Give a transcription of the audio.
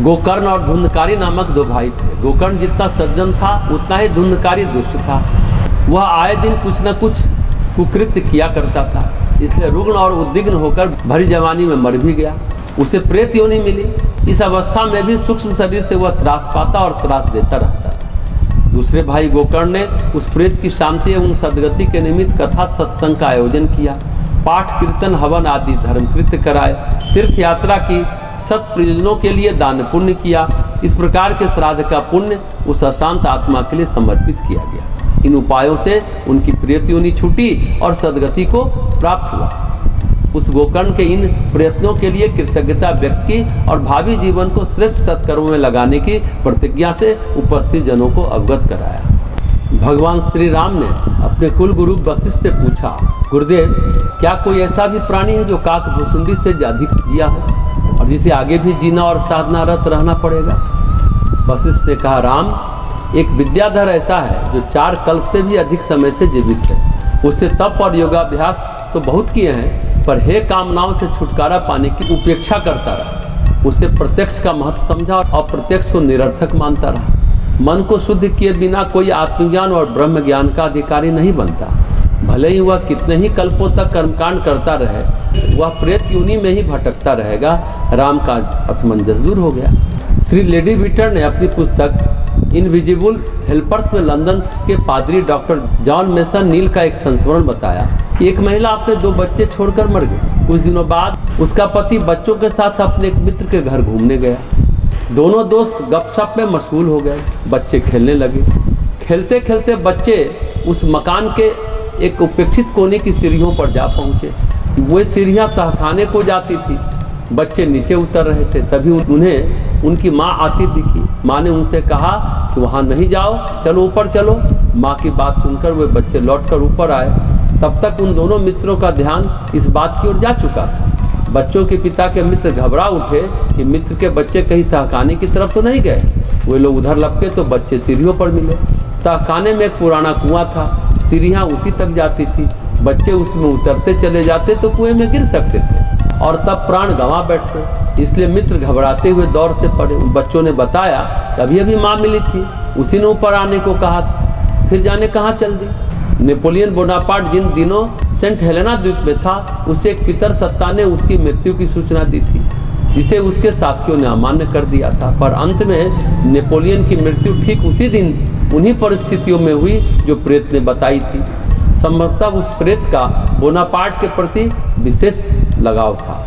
गोकर्ण और धुंधकारी नामक दो भाई थे। गोकर्ण जितना सज्जन था उतना ही धुंधकारी दुष्ट था। वह आए दिन कुछ न कुछ कुकृत्य किया करता था, इसलिए रुग्ण और उद्विग्न होकर भरी जवानी में मर भी गया। उसे प्रेत योनि मिली। इस अवस्था में भी सूक्ष्म शरीर से वह त्रास पाता और त्रास देता रहता था। दूसरे भाई गोकर्ण ने उस प्रेत की शांति एवं सदगति के निमित्त कथा सत्संग का आयोजन किया, पाठ कीर्तन हवन आदि धर्मकृत्य कराए, तीर्थ यात्रा की, सत प्रयोजनों के लिए दान पुण्य किया। इस प्रकार के श्राद्ध का पुण्य उस अशांत आत्मा के लिए समर्पित किया गया। इन उपायों से उनकी प्रेत योनि छूटी और सदगति को प्राप्त हुआ। उस गोकर्ण के इन प्रयत्नों के लिए कृतज्ञता व्यक्त की और भावी जीवन को श्रेष्ठ सत्कर्मों में लगाने की प्रतिज्ञा से उपस्थित जनों को अवगत कराया। भगवान श्री राम ने अपने कुल गुरु वशिष्ठ से पूछा, गुरुदेव, क्या कोई ऐसा भी प्राणी है जो काक भुसुंडी से अधिक जिया हो और जिसे आगे भी जीना और साधनारत रहना पड़ेगा? वशिष्ठ ने कहा, राम, एक विद्याधर ऐसा है जो 4 कल्प से भी अधिक समय से जीवित है। उससे तप और योगाभ्यास तो बहुत किए हैं, पर हे कामनाओं से छुटकारा पाने की उपेक्षा करता रहा। उसे प्रत्यक्ष का महत्व समझा और अप्रत्यक्ष को निरर्थक मानता रहा। मन को शुद्ध किए बिना कोई आत्मज्ञान और ब्रह्म ज्ञान का अधिकारी नहीं बनता। भले ही वह कितने ही कल्पों तक कर्मकांड करता रहे, वह प्रेत योनि में ही भटकता रहेगा। राम का असमंजस दूर हो गया। श्री लेडी विटर ने अपनी पुस्तक इनविजिबल हेल्पर्स में लंदन के पादरी डॉक्टर जॉन मेसन नील का एक संस्मरण बताया कि एक महिला अपने 2 बच्चे छोड़कर मर गई। कुछ दिनों बाद उसका पति बच्चों के साथ अपने एक मित्र के घर घूमने गया। दोनों दोस्त गपशप में मशगूल हो गए। बच्चे खेलने लगे। खेलते खेलते बच्चे उस मकान के एक उपेक्षित कोने की सीढ़ियों पर जा पहुँचे। वो सीढ़ियाँ तहखाने को जाती थी। बच्चे नीचे उतर रहे थे, तभी उन्हें उनकी माँ आती दिखी। माँ ने उनसे कहा कि वहाँ नहीं जाओ, चलो ऊपर चलो। माँ की बात सुनकर वे बच्चे लौटकर ऊपर आए। तब तक उन दोनों मित्रों का ध्यान इस बात की ओर जा चुका था। बच्चों के पिता के मित्र घबरा उठे कि मित्र के बच्चे कहीं तहखाने की तरफ तो नहीं गए। वे लोग उधर लपके तो बच्चे सीढ़ियों पर मिले। तहखाने में एक पुराना कुआं था, सीढ़ियाँ उसी तक जाती थी। बच्चे उसमें उतरते चले जाते तो कुएं में गिर सकते थे और तब प्राण गंवा बैठते। इसलिए मित्र घबराते हुए दौर से पड़े। बच्चों ने बताया, अभी अभी माँ मिली थी, उसी ने ऊपर आने को कहा, फिर जाने कहाँ चल दी। नेपोलियन बोनापार्ट जिन दिनों सेंट हेलेना द्वीप में था, उसे एक पितर सत्ता ने उसकी मृत्यु की सूचना दी थी, जिसे उसके साथियों ने अमान्य कर दिया था। पर अंत में नेपोलियन की मृत्यु ठीक उसी दिन उन्हीं परिस्थितियों में हुई जो प्रेत ने बताई थी। संभवतः उस प्रेत का बोनापार्ट के प्रति विशेष लगाव था।